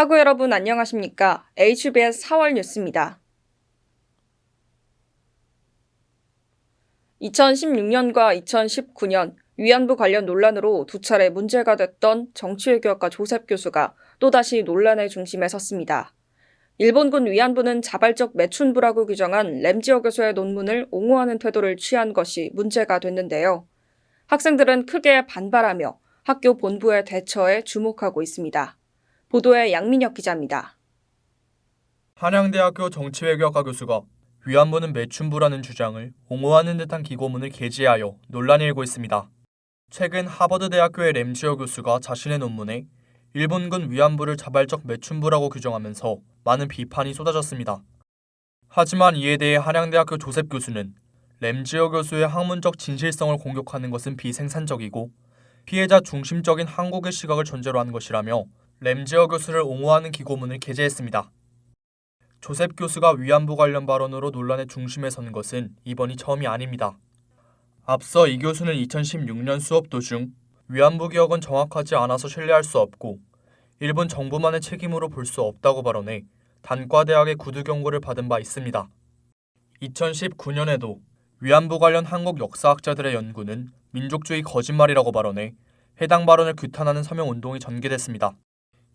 학우 여러분 안녕하십니까? HBS 4월 뉴스입니다. 2016년과 2019년 위안부 관련 논란으로 두 차례 문제가 됐던 정치외교학과 조셉 교수가 또다시 논란의 중심에 섰습니다. 일본군 위안부는 자발적 매춘부라고 규정한 램지어 교수의 논문을 옹호하는 태도를 취한 것이 문제가 됐는데요. 학생들은 크게 반발하며 학교 본부의 대처에 주목하고 있습니다. 보도에 양민혁 기자입니다. 한양대학교 정치외교학과 교수가 위안부는 매춘부라는 주장을 옹호하는 듯한 기고문을 게재하여 논란이 일고 있습니다. 최근 하버드대학교의 램지어 교수가 자신의 논문에 일본군 위안부를 자발적 매춘부라고 규정하면서 많은 비판이 쏟아졌습니다. 하지만 이에 대해 한양대학교 조셉 교수는 램지어 교수의 학문적 진실성을 공격하는 것은 비생산적이고 피해자 중심적인 한국의 시각을 전제로 한 것이라며 램지어 교수를 옹호하는 기고문을 게재했습니다. 조셉 교수가 위안부 관련 발언으로 논란의 중심에 선 것은 이번이 처음이 아닙니다. 앞서 이 교수는 2016년 수업 도중 위안부 기억은 정확하지 않아서 신뢰할 수 없고 일본 정부만의 책임으로 볼 수 없다고 발언해 단과대학의 구두 경고를 받은 바 있습니다. 2019년에도 위안부 관련 한국 역사학자들의 연구는 민족주의 거짓말이라고 발언해 해당 발언을 규탄하는 서명운동이 전개됐습니다.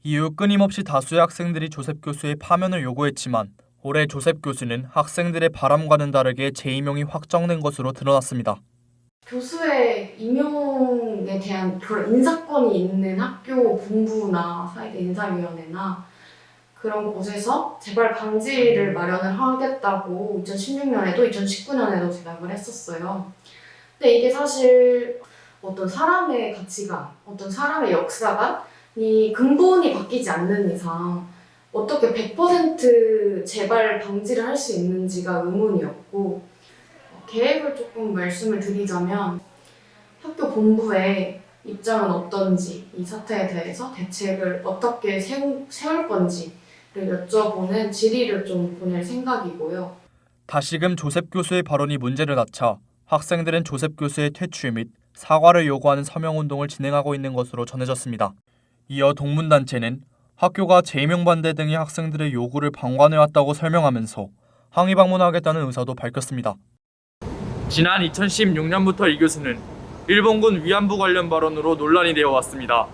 이후 끊임없이 다수의 학생들이 조셉 교수의 파면을 요구했지만 올해 조셉 교수는 학생들의 바람과는 다르게 재임용이 확정된 것으로 드러났습니다. 교수의 임용에 대한 그런 인사권이 있는 학교 본부나 사이드 인사위원회나 그런 곳에서 재발 방지를 마련을 하겠다고 2016년에도 2019년에도 제안을 했었어요. 근데 이게 사실 어떤 사람의 가치관, 어떤 사람의 역사관이 근본이 바뀌지 않는 이상 어떻게 100% 재발 방지를 할 수 있는지가 의문이었고, 계획을 조금 말씀을 드리자면 학교 본부의 입장은 어떤지, 이 사태에 대해서 대책을 어떻게 세울 건지를 여쭤보는 질의를 좀 보낼 생각이고요. 다시금 조셉 교수의 발언이 문제를 낳자 학생들은 조셉 교수의 퇴출 및 사과를 요구하는 서명운동을 진행하고 있는 것으로 전해졌습니다. 이어 동문단체는 학교가 재임용 반대 등의 학생들의 요구를 방관해왔다고 설명하면서 항의 방문하겠다는 의사도 밝혔습니다. 지난 2016년부터 이 교수는 일본군 위안부 관련 발언으로 논란이 되어 왔습니다.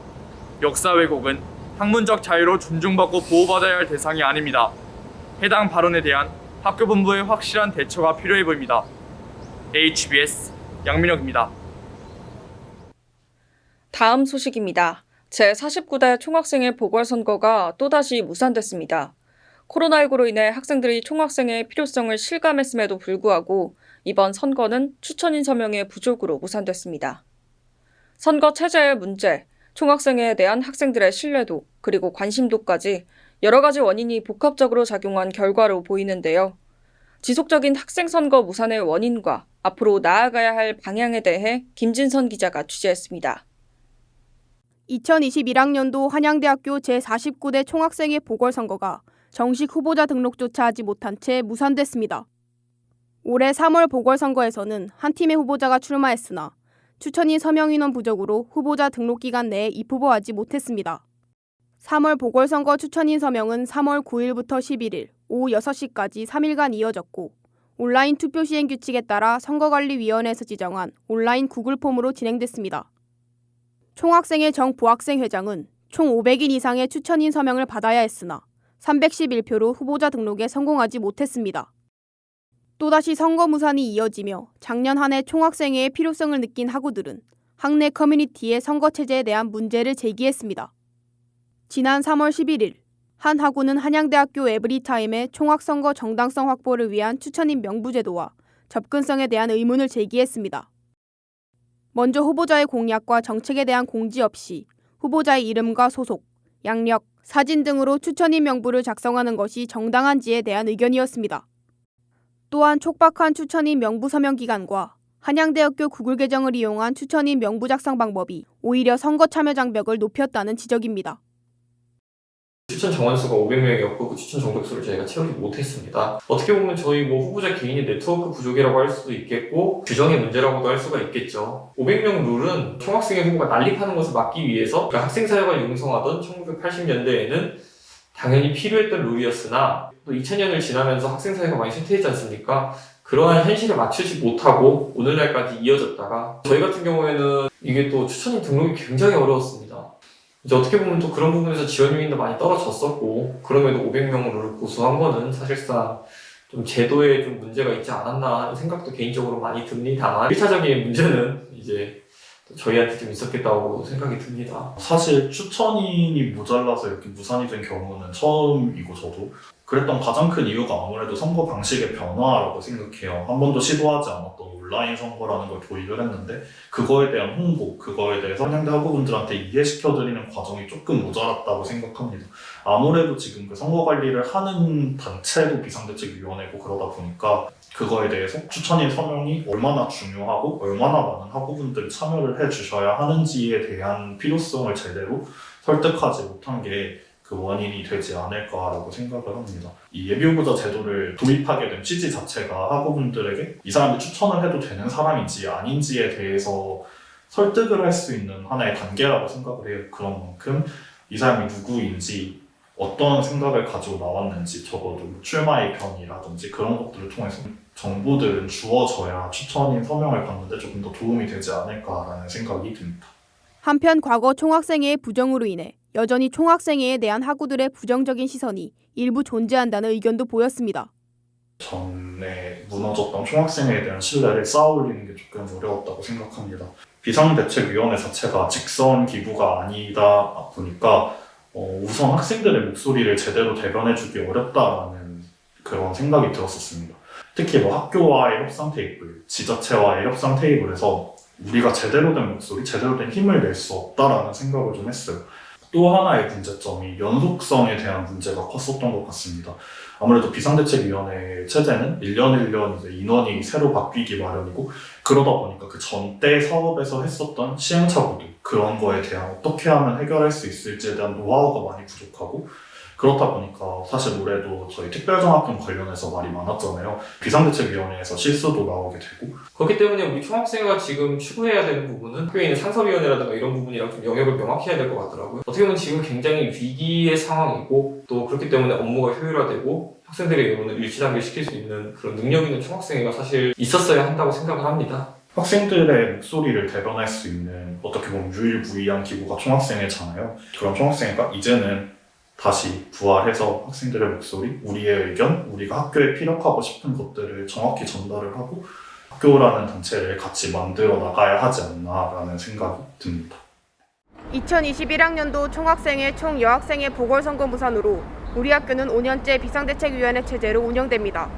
역사 왜곡은 학문적 자유로 존중받고 보호받아야 할 대상이 아닙니다. 해당 발언에 대한 학교 본부의 확실한 대처가 필요해 보입니다. HBS 양민혁입니다. 다음 소식입니다. 제49대 총학생회 보궐선거가 또다시 무산됐습니다. 코로나19로 인해 학생들이 총학생회의 필요성을 실감했음에도 불구하고 이번 선거는 추천인 서명의 부족으로 무산됐습니다. 선거 체제의 문제, 총학생회에 대한 학생들의 신뢰도, 그리고 관심도까지 여러 가지 원인이 복합적으로 작용한 결과로 보이는데요. 지속적인 학생 선거 무산의 원인과 앞으로 나아가야 할 방향에 대해 김진선 기자가 취재했습니다. 2021학년도 한양대학교 제49대 총학생회 보궐선거가 정식 후보자 등록조차 하지 못한 채 무산됐습니다. 올해 3월 보궐선거에서는 한 팀의 후보자가 출마했으나 추천인 서명 인원 부족으로 후보자 등록 기간 내에 입후보하지 못했습니다. 3월 보궐선거 추천인 서명은 3월 9일부터 11일 오후 6시까지 3일간 이어졌고 온라인 투표 시행 규칙에 따라 선거관리위원회에서 지정한 온라인 구글 폼으로 진행됐습니다. 총학생회 정보학생 회장은 총 500인 이상의 추천인 서명을 받아야 했으나 311표로 후보자 등록에 성공하지 못했습니다. 또다시 선거 무산이 이어지며 작년 한 해 총학생회의 필요성을 느낀 학우들은 학내 커뮤니티의 선거 체제에 대한 문제를 제기했습니다. 지난 3월 11일 한 학우는 한양대학교 에브리타임의 총학선거 정당성 확보를 위한 추천인 명부제도와 접근성에 대한 의문을 제기했습니다. 먼저 후보자의 공약과 정책에 대한 공지 없이 후보자의 이름과 소속, 양력, 사진 등으로 추천인 명부를 작성하는 것이 정당한지에 대한 의견이었습니다. 또한 촉박한 추천인 명부 서명 기간과 한양대학교 구글 계정을 이용한 추천인 명부 작성 방법이 오히려 선거 참여 장벽을 높였다는 지적입니다. 추천 정원수가 500명이었고 그 추천 정족수를 저희가 채우지 못했습니다. 어떻게 보면 저희 후보자 개인의 네트워크 부족이라고 할 수도 있겠고 규정의 문제라고도 할 수가 있겠죠. 500명 룰은 총학생회 후보가 난립하는 것을 막기 위해서 학생사회가 융성하던 1980년대에는 당연히 필요했던 룰이었으나 또 2000년을 지나면서 학생 사회가 많이 쇠퇴했지 않습니까? 그러한 현실에 맞추지 못하고 오늘날까지 이어졌다가 저희 같은 경우에는 이게 또 추천인 등록이 굉장히 어려웠습니다. 이제 어떻게 보면 또 그런 부분에서 지원 요인도 많이 떨어졌었고 그럼에도 500명을 고수한 거는 사실상 좀 제도에 좀 문제가 있지 않았나 하는 생각도 개인적으로 많이 듭니다만 1차적인 문제는 이제 또 저희한테 좀 있었겠다고 생각이 듭니다. 사실 추천인이 모자라서 이렇게 무산이 된 경우는 처음이고 저도 그랬던 가장 큰 이유가 아무래도 선거 방식의 변화라고 생각해요. 한 번도 시도하지 않았던 온라인 선거라는 걸 도입을 했는데 그거에 대한 홍보, 그거에 대해서 한양대 학우분들한테 이해시켜드리는 과정이 조금 모자랐다고 생각합니다. 아무래도 지금 그 선거 관리를 하는 단체도 비상대책위원회고 그러다 보니까 그거에 대해서 추천인 서명이 얼마나 중요하고 얼마나 많은 학우분들이 참여를 해주셔야 하는지에 대한 필요성을 제대로 설득하지 못한 게 그 원인이 되지 않을까라고 생각을 합니다. 이 예비후보자 제도를 도입하게 된 취지 자체가 학우분들에게 이 사람이 추천을 해도 되는 사람인지 아닌지에 대해서 설득을 할 수 있는 하나의 단계라고 생각을 해요. 그런 만큼 이 사람이 누구인지 어떤 생각을 가지고 나왔는지 적어도 출마의 편이라든지 그런 것들을 통해서 정보들은 주어져야 추천인 서명을 받는데 조금 더 도움이 되지 않을까라는 생각이 듭니다. 한편 과거 총학생회의 부정으로 인해 여전히 총학생회에 대한 학우들의 부정적인 시선이 일부 존재한다는 의견도 보였습니다. 전에 무너졌던 총학생회에 대한 신뢰를 쌓아올리는 게 조금 어려웠다고 생각합니다. 비상대책위원회 자체가 직선 기구가 아니다 보니까 우선 학생들의 목소리를 제대로 대변해주기 어렵다라는 그런 생각이 들었었습니다. 특히 학교와의 협상 테이블, 지자체와의 협상 테이블에서 우리가 제대로 된 목소리, 제대로 된 힘을 낼 수 없다라는 생각을 좀 했어요. 또 하나의 문제점이 연속성에 대한 문제가 컸었던 것 같습니다. 아무래도 비상대책위원회 체제는 1년 1년 이제 인원이 새로 바뀌기 마련이고 그러다 보니까 그 전 때 사업에서 했었던 시행착오들 그런 거에 대한 어떻게 하면 해결할 수 있을지에 대한 노하우가 많이 부족하고 그렇다 보니까 사실 올해도 저희 특별장학금 관련해서 말이 많았잖아요. 비상대책위원회에서 실수도 나오게 되고 그렇기 때문에 우리 총학생회가 지금 추구해야 되는 부분은 학교에 있는 상섭위원회라든가 이런 부분이랑 좀 영역을 명확히 해야 될 것 같더라고요. 어떻게 보면 지금 굉장히 위기의 상황이고 또 그렇기 때문에 업무가 효율화되고 학생들의 여론을 일치단결시킬 수 있는 그런 능력 있는 총학생회가 사실 있었어야 한다고 생각을 합니다. 학생들의 목소리를 대변할 수 있는 어떻게 보면 유일무이한 기구가 총학생회잖아요. 그런 총학생회가 이제는 다시 부활해서 학생들의 목소리, 우리의 의견, 우리가 학교에 피력하고 싶은 것들을 정확히 전달을 하고 학교라는 단체를 같이 만들어 나가야 하지 않나라는 생각이 듭니다. 2021학년도 총학생회 총여학생회 보궐선거 무산으로 우리 학교는 5년째 비상대책위원회 체제로 운영됩니다.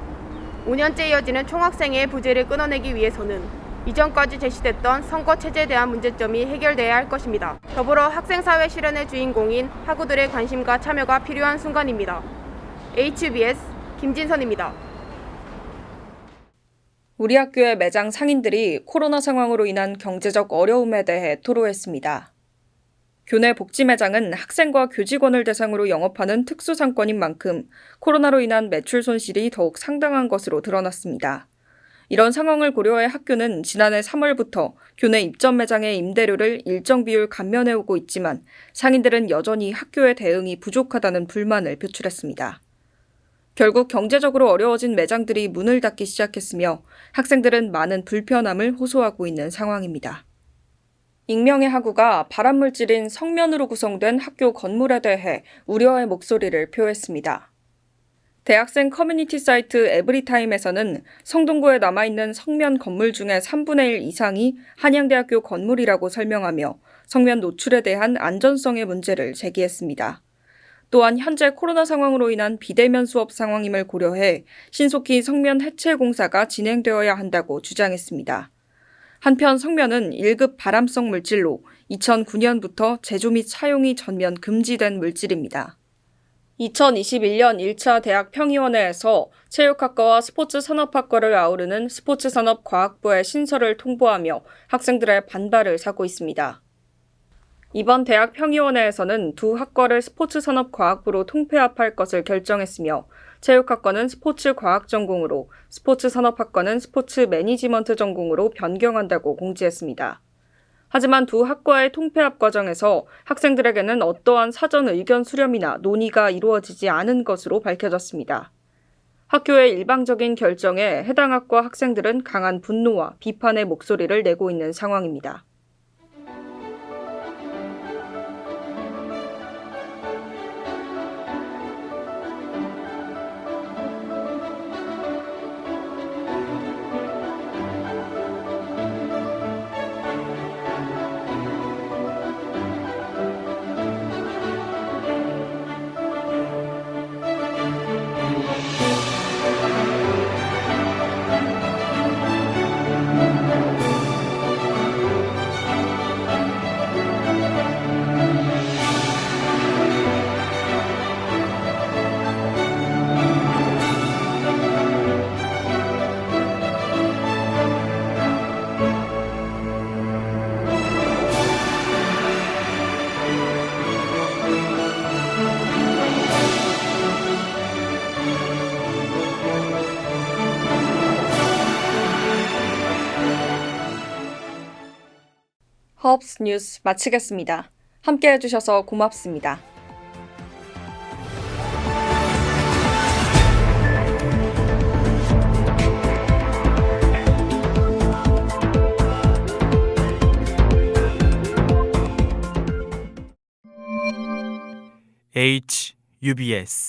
5년째 이어지는 총학생회의 부재를 끊어내기 위해서는 이전까지 제시됐던 선거 체제에 대한 문제점이 해결돼야 할 것입니다. 더불어 학생사회 실현의 주인공인 학우들의 관심과 참여가 필요한 순간입니다. HBS 김진선입니다. 우리 학교의 매장 상인들이 코로나 상황으로 인한 경제적 어려움에 대해 토로했습니다. 교내 복지 매장은 학생과 교직원을 대상으로 영업하는 특수상권인 만큼 코로나로 인한 매출 손실이 더욱 상당한 것으로 드러났습니다. 이런 상황을 고려해 학교는 지난해 3월부터 교내 입점 매장의 임대료를 일정 비율 감면해오고 있지만 상인들은 여전히 학교의 대응이 부족하다는 불만을 표출했습니다. 결국 경제적으로 어려워진 매장들이 문을 닫기 시작했으며 학생들은 많은 불편함을 호소하고 있는 상황입니다. 익명의 학우가 발암물질인 성면으로 구성된 학교 건물에 대해 우려의 목소리를 표했습니다. 대학생 커뮤니티 사이트 에브리타임에서는 성동구에 남아있는 성면 건물 중에 3분의 1 이상이 한양대학교 건물이라고 설명하며 성면 노출에 대한 안전성의 문제를 제기했습니다. 또한 현재 코로나 상황으로 인한 비대면 수업 상황임을 고려해 신속히 성면 해체 공사가 진행되어야 한다고 주장했습니다. 한편 성면은 1급 발암성 물질로 2009년부터 제조 및 사용이 전면 금지된 물질입니다. 2021년 1차 대학 평의원회에서 체육학과와 스포츠산업학과를 아우르는 스포츠산업과학부의 신설을 통보하며 학생들의 반발을 사고 있습니다. 이번 대학 평의원회에서는 두 학과를 스포츠산업과학부로 통폐합할 것을 결정했으며 체육학과는 스포츠과학 전공으로 스포츠산업학과는 스포츠 매니지먼트 전공으로 변경한다고 공지했습니다. 하지만 두 학과의 통폐합 과정에서 학생들에게는 어떠한 사전 의견 수렴이나 논의가 이루어지지 않은 것으로 밝혀졌습니다. 학교의 일방적인 결정에 해당 학과 학생들은 강한 분노와 비판의 목소리를 내고 있는 상황입니다. 허브스 뉴스 마치겠습니다. 함께 해주셔서 고맙습니다. HUBS